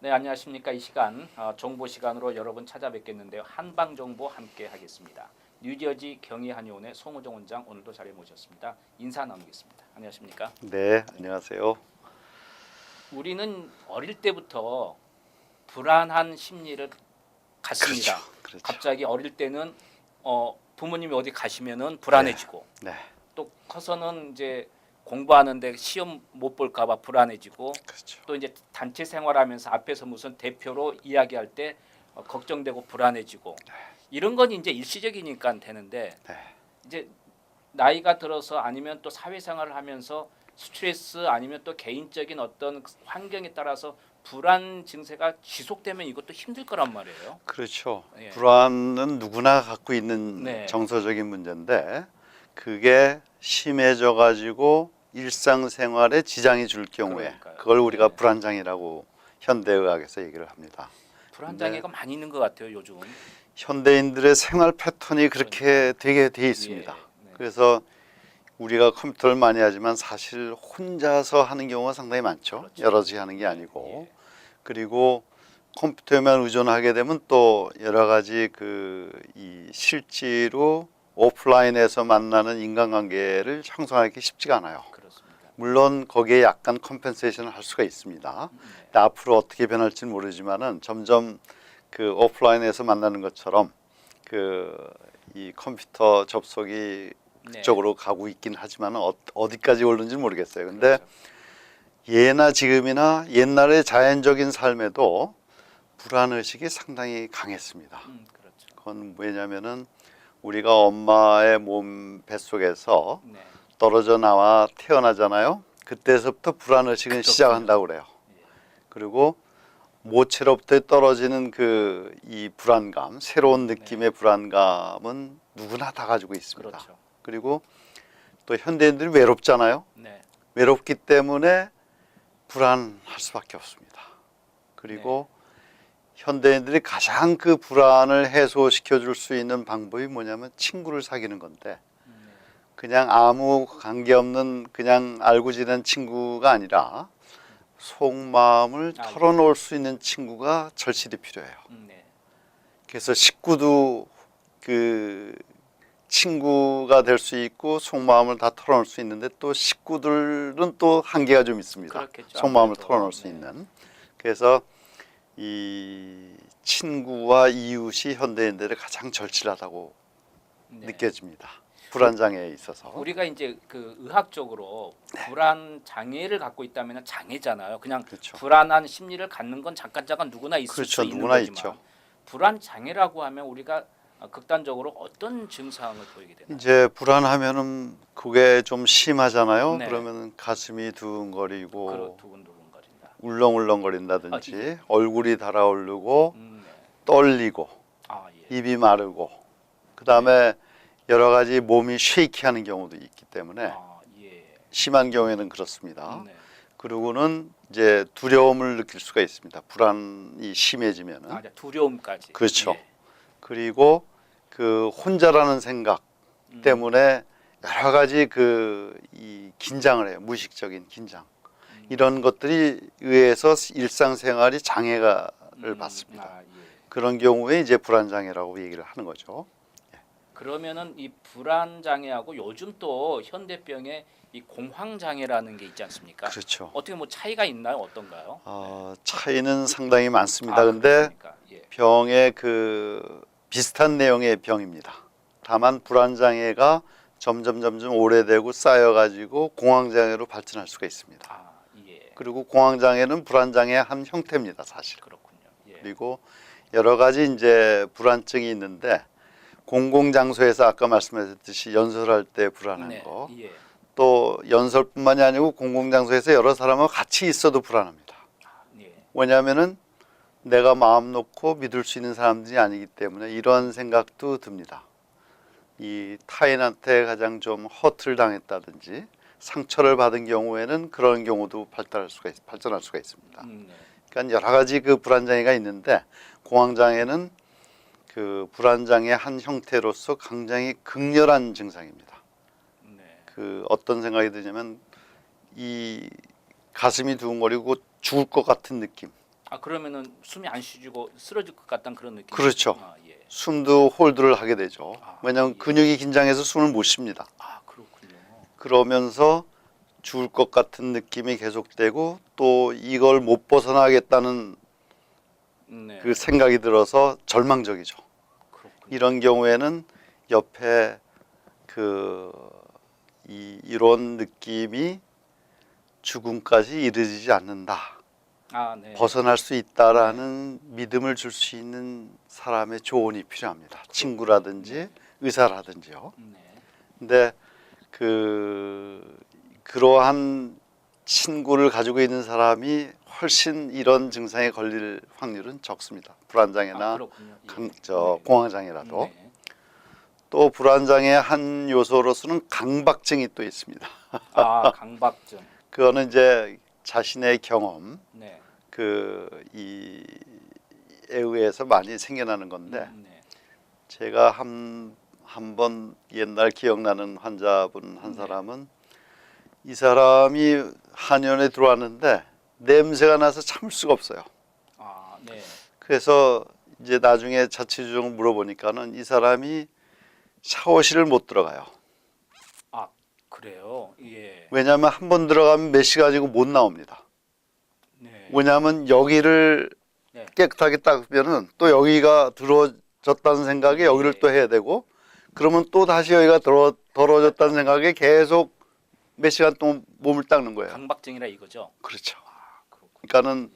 네, 안녕하십니까. 이 시간 정보 시간으로 여러분 찾아뵙겠는데요. 한방 정보 함께 하겠습니다. 뉴저지 경희한의원의 송우정 원장 오늘도 자리에 모셨습니다. 인사 나누겠습니다. 안녕하십니까. 네, 안녕하세요. 우리는 어릴 때부터 불안한 심리를 갖습니다. 그렇죠. 갑자기 어릴 때는 부모님이 어디 가시면은 불안해지고 네, 또 커서는 이제 공부하는데 시험 못 볼까봐 불안해지고 그렇죠. 또 이제 단체 생활하면서 앞에서 무슨 대표로 이야기할 때 걱정되고 불안해지고 이런 건 이제 일시적이니까 되는데 네, 이제 나이가 들어서 아니면 또 사회생활을 하면서 스트레스 아니면 또 개인적인 어떤 환경에 따라서 불안 증세가 지속되면 이것도 힘들 거란 말이에요. 그렇죠. 예. 불안은 누구나 갖고 있는 네. 정서적인 문제인데 그게 심해져 가지고 일상생활에 지장이 줄 경우에 그러니까요. 그걸 우리가 네. 불안장애라고 현대의학에서 얘기를 합니다. 불안 장애가 많이 있는 것 같아요, 요즘. 현대인들의 생활 패턴이 그렇게 되게 돼 있습니다. 예. 네. 그래서 우리가 컴퓨터를 많이 하지만 사실 혼자서 하는 경우가 상당히 많죠. 그렇죠. 여럿이 하는 게 아니고. 예. 그리고 컴퓨터에만 의존하게 되면 또 여러 가지 이 실제로 오프라인에서 만나는 인간관계를 형성하기 쉽지가 않아요. 그렇습니다. 물론 거기에 약간 컴펜세이션을 할 수가 있습니다. 근데 앞으로 어떻게 변할지는 모르지만은 점점 그 오프라인에서 만나는 것처럼 이 컴퓨터 접속이 그쪽으로 가고 있긴 하지만 어디까지 오르는지 모르겠어요. 근데 그렇죠. 예나 지금이나 옛날의 자연적인 삶에도 불안의식이 상당히 강했습니다. 그렇죠. 그건 왜냐면은 우리가 엄마의 몸 뱃속에서 네. 떨어져 나와 태어나잖아요. 그때서부터 불안의식은 그렇군요. 시작한다고 그래요. 그리고 모체로부터 떨어지는 이 불안감, 새로운 느낌의 불안감은 누구나 다 가지고 있습니다. 그렇죠. 그리고 또 현대인들이 외롭잖아요. 네. 외롭기 때문에 불안할 수밖에 없습니다. 그리고 현대인들이 가장 그 불안을 해소시켜 줄 수 있는 방법이 뭐냐면 친구를 사귀는 건데 그냥 아무 관계없는 그냥 알고 지낸 친구가 아니라 속마음을 털어놓을 수 있는 친구가 절실히 필요해요. 네. 그래서 식구도 친구가 될 수 있고 속마음을 다 털어놓을 수 있는데 또 식구들은 또 한계가 좀 있습니다. 그렇겠죠, 속마음을 아무래도. 털어놓을 수 있는. 그래서 이 친구와 이웃이 현대인들의 가장 절실하다고 네. 느껴집니다. 불안 장애에 있어서. 우리가 이제 그 의학적으로 불안 장애를 갖고 있다면 장애잖아요. 그냥 그렇죠. 불안한 심리를 갖는 건 잠깐 누구나 있을 그렇죠. 수 있는 누구나 거지만 있죠. 불안 장애라고 하면 우리가 극단적으로 어떤 증상을 보이게 되나요? 이제 불안하면은 그게 좀 심하잖아요. 네. 그러면 가슴이 두근거리고 두근두근거린다. 울렁울렁거린다든지 예. 얼굴이 달아오르고 네. 떨리고 예. 입이 마르고 그다음에 여러 가지 몸이 쉐이키하는 경우도 있기 때문에 예. 심한 경우에는 그렇습니다. 네. 그리고는 이제 두려움을 느낄 수가 있습니다. 불안이 심해지면은. 두려움까지. 그렇죠. 예. 그리고 혼자라는 생각 때문에 여러 가지 이 긴장을 해요. 무의식적인 긴장. 이런 것들이 의해서 일상생활이 장애를 받습니다. 예. 그런 경우에 이제 불안 장애라고 얘기를 하는 거죠. 그러면은 이 불안 장애하고 요즘 또 현대병에 이 공황 장애라는 게 있지 않습니까? 그렇죠. 어떻게 뭐 차이가 있나요? 어떤가요? 차이는 상당히 많습니다. 근데 그렇습니까? 예. 병의 비슷한 내용의 병입니다. 다만 불안 장애가 점점 오래되고 쌓여가지고 공황 장애로 발전할 수가 있습니다. 예. 그리고 공황 장애는 불안 장애의 한 형태입니다, 사실. 그렇군요. 예. 그리고 여러 가지 이제 불안증이 있는데 공공장소에서 아까 말씀하셨듯이 연설할 때 불안한 거, 예. 또 연설뿐만이 아니고 공공장소에서 여러 사람하고 같이 있어도 불안합니다. 예. 왜냐하면은 내가 마음 놓고 믿을 수 있는 사람들이 아니기 때문에 이런 생각도 듭니다. 이 타인한테 가장 좀 허트를 당했다든지 상처를 받은 경우에는 그런 경우도 발전할 수가 있습니다. 그러니까 여러 가지 불안장애가 있는데 공황장애는 불안장애의 한 형태로서 굉장히 극렬한 증상입니다. 어떤 생각이 드냐면 이 가슴이 두근거리고 죽을 것 같은 느낌. 아 그러면은 숨이 안 쉬지고 쓰러질 것 같다는 그런 느낌. 그렇죠. 아, 예. 숨도 홀드를 하게 되죠. 아, 왜냐하면 예. 근육이 긴장해서 숨을 못 쉽니다. 아 그렇군요. 그러면서 죽을 것 같은 느낌이 계속되고 또 이걸 못 벗어나겠다는 네. 그 생각이 들어서 절망적이죠. 그렇군요. 이런 경우에는 옆에 이런 느낌이 죽음까지 이르지 않는다. 아 네. 벗어날 수 있다라는 믿음을 줄 수 있는 사람의 조언이 필요합니다. 친구라든지 의사라든지요. 네. 근데 그러한 친구를 가지고 있는 사람이 훨씬 이런 증상에 걸릴 확률은 적습니다. 아 불안장애나 그렇군요. 예. 공황장애라도. 네. 또 불안장애의 한 요소로서는 강박증이 또 있습니다. 아 강박증. 그거는 이제 자신의 경험, 네. 이에 의해서 많이 생겨나는 건데 네. 제가 한 번 옛날 기억나는 환자분 한 네. 사람은 이 사람이 한의원에 들어왔는데 냄새가 나서 참을 수가 없어요. 아 네. 그래서 이제 나중에 자취주종을 물어보니까는 이 사람이 샤워실을 못 들어가요. 아 그래요. 예. 왜냐하면 한 번 들어가면 몇 시간이고 못 나옵니다. 네. 왜냐하면 여기를 네. 깨끗하게 닦으면은 또 여기가 더러워졌다는 생각에 예. 여기를 또 해야 되고 그러면 또 다시 여기가 더러워졌다는 생각에 계속 몇 시간 동안 몸을 닦는 거예요. 강박증이라 이거죠. 그렇죠. 아 그렇군요. 그러니까는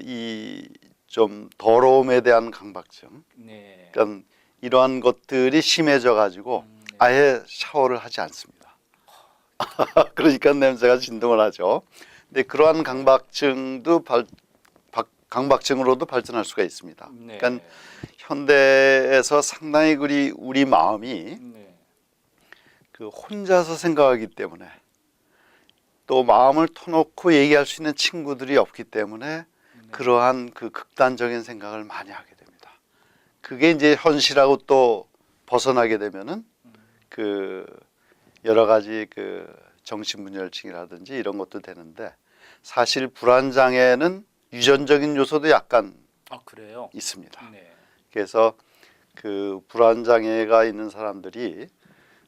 이 좀 더러움에 대한 강박증. 네. 그러니까 이러한 것들이 심해져 가지고 네. 아예 샤워를 하지 않습니다. 그러니까 냄새가 진동을 하죠. 근데 그러한 강박증도 강박증으로도 발전할 수가 있습니다. 네. 그러니까 현대에서 상당히 우리 마음이 네. 혼자서 생각하기 때문에 또 마음을 터놓고 얘기할 수 있는 친구들이 없기 때문에 그러한 극단적인 생각을 많이 하게 됩니다. 그게 이제 현실하고 또 벗어나게 되면은 여러 가지 정신분열증이라든지 이런 것도 되는데 사실 불안장애는 유전적인 요소도 약간 아 그래요. 있습니다. 네. 그래서 불안장애가 있는 사람들이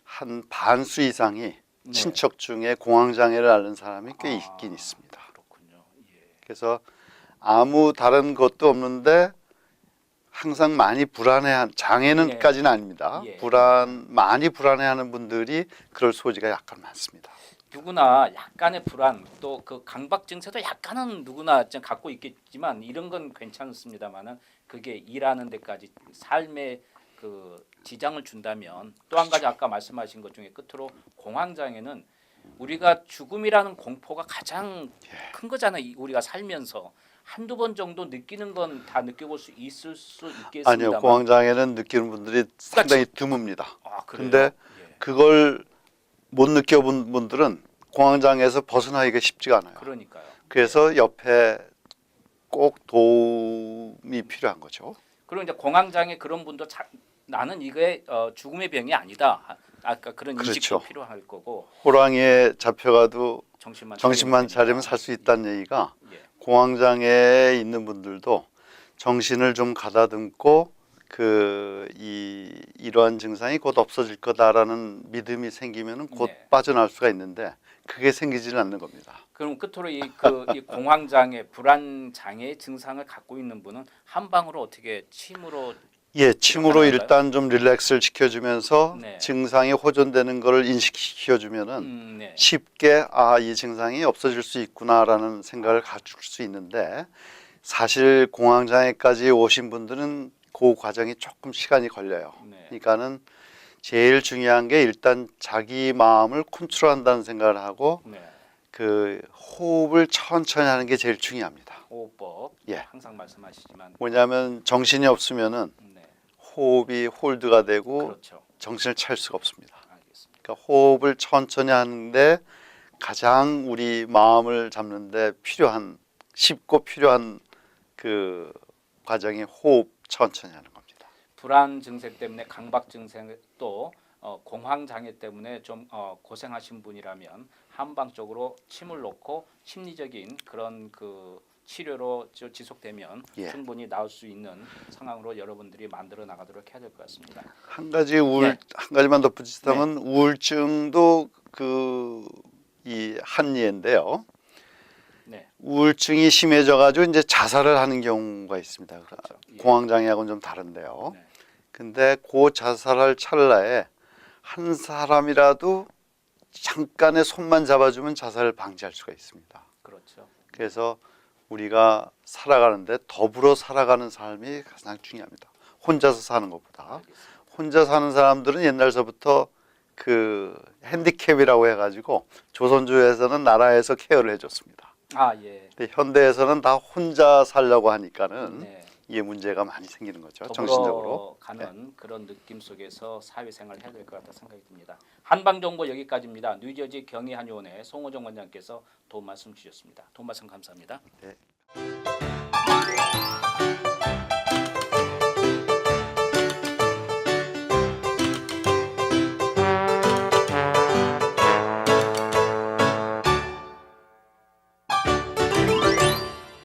한 반수 이상이 네. 친척 중에 공황장애를 앓는 사람이 꽤 아, 있긴 있습니다. 그렇군요. 예. 그래서 아무 다른 것도 없는데 항상 많이 불안해한 장애는까지는 아닙니다. 예. 많이 불안해하는 분들이 그럴 소지가 약간 많습니다. 누구나 약간의 불안 또 그 강박 증세도 약간은 누구나 좀 갖고 있겠지만 이런 건 괜찮습니다만은 그게 일하는 데까지 삶에 지장을 준다면 또 한 가지 아까 말씀하신 것 중에 끝으로 공황장애는 우리가 죽음이라는 공포가 가장 큰 거잖아요. 우리가 살면서 한두 번 정도 느끼는 건 다 느껴볼 수 있을 수 있겠습니다만 아니요, 공황장애는 느끼는 분들이 상당히 드뭅니다. 아, 그래요? 근데 예. 그걸 못 느껴본 분들은 공황장애에서 벗어나기가 쉽지가 않아요. 그러니까요. 그래서 옆에 꼭 도움이 필요한 거죠. 그리고 이제 공황장애 그런 분도 나는 이게 죽음의 병이 아니다. 아까 그런 인식도 그렇죠. 필요할 거고 호랑이에 잡혀가도 정신만 차리면 됩니다. 살 수 있다는 얘기가 예. 공황장애에 있는 분들도 정신을 좀 가다듬고 이러한 증상이 곧 없어질 거다라는 믿음이 생기면은 곧 네. 빠져나올 수가 있는데 그게 생기지는 않는 겁니다. 그럼 끝으로 이 공황장애, 불안장애 증상을 갖고 있는 분은 한 방으로 어떻게 침으로 예, 침으로 가능할까요? 일단 좀 릴렉스를 시켜주면서 네. 증상이 호전되는 걸 인식시켜주면은 네. 쉽게 이 증상이 없어질 수 있구나라는 생각을 가질 수 있는데 사실 공황장애까지 오신 분들은 그 과정이 조금 시간이 걸려요. 네. 그러니까는 제일 중요한 게 일단 자기 마음을 컨트롤한다는 생각을 하고 네. 호흡을 천천히 하는 게 제일 중요합니다. 호흡법 예. 항상 말씀하시지만 뭐냐면 정신이 없으면은 네. 호흡이 홀드가 되고 그렇죠. 정신을 차릴 수가 없습니다. 알겠습니다. 그러니까 호흡을 천천히 하는데 가장 우리 마음을 잡는데 쉽고 필요한 과정이 호흡 천천히 하는 겁니다. 불안 증세 때문에 강박 증세 또 공황 장애 때문에 좀 고생하신 분이라면 한방 쪽으로 침을 놓고 심리적인 그런 그 치료로 지속되면 예. 충분히 나을 수 있는 상황으로 여러분들이 만들어 나가도록 해야 될 것 같습니다. 한 가지 네. 한 가지만 덧붙이자면 우울증도 이 한예인데요. 네, 우울증이 심해져 가지고 이제 자살을 하는 경우가 있습니다. 그렇죠. 예. 공황 장애하고는 좀 다른데요. 네. 근데 그 자살할 찰나에 한 사람이라도 잠깐의 손만 잡아주면 자살을 방지할 수가 있습니다. 그렇죠. 그래서 우리가 살아가는데 더불어 살아가는 삶이 가장 중요합니다. 혼자서 사는 것보다. 알겠습니다. 혼자 사는 사람들은 옛날서부터 그 핸디캡이라고 해가지고 조선조에서는 나라에서 케어를 해줬습니다. 아 예. 근데 현대에서는 다 혼자 살려고 하니까는 네. 이게 문제가 많이 생기는 거죠. 더불어 정신적으로. 가는 그런 느낌 속에서 사회생활을 해야 될 것 같다 생각이 듭니다. 한방정보 여기까지입니다. 뉴저지 경희한의원의 송호정 원장께서 도움 말씀 주셨습니다. 도움 말씀 감사합니다. 네.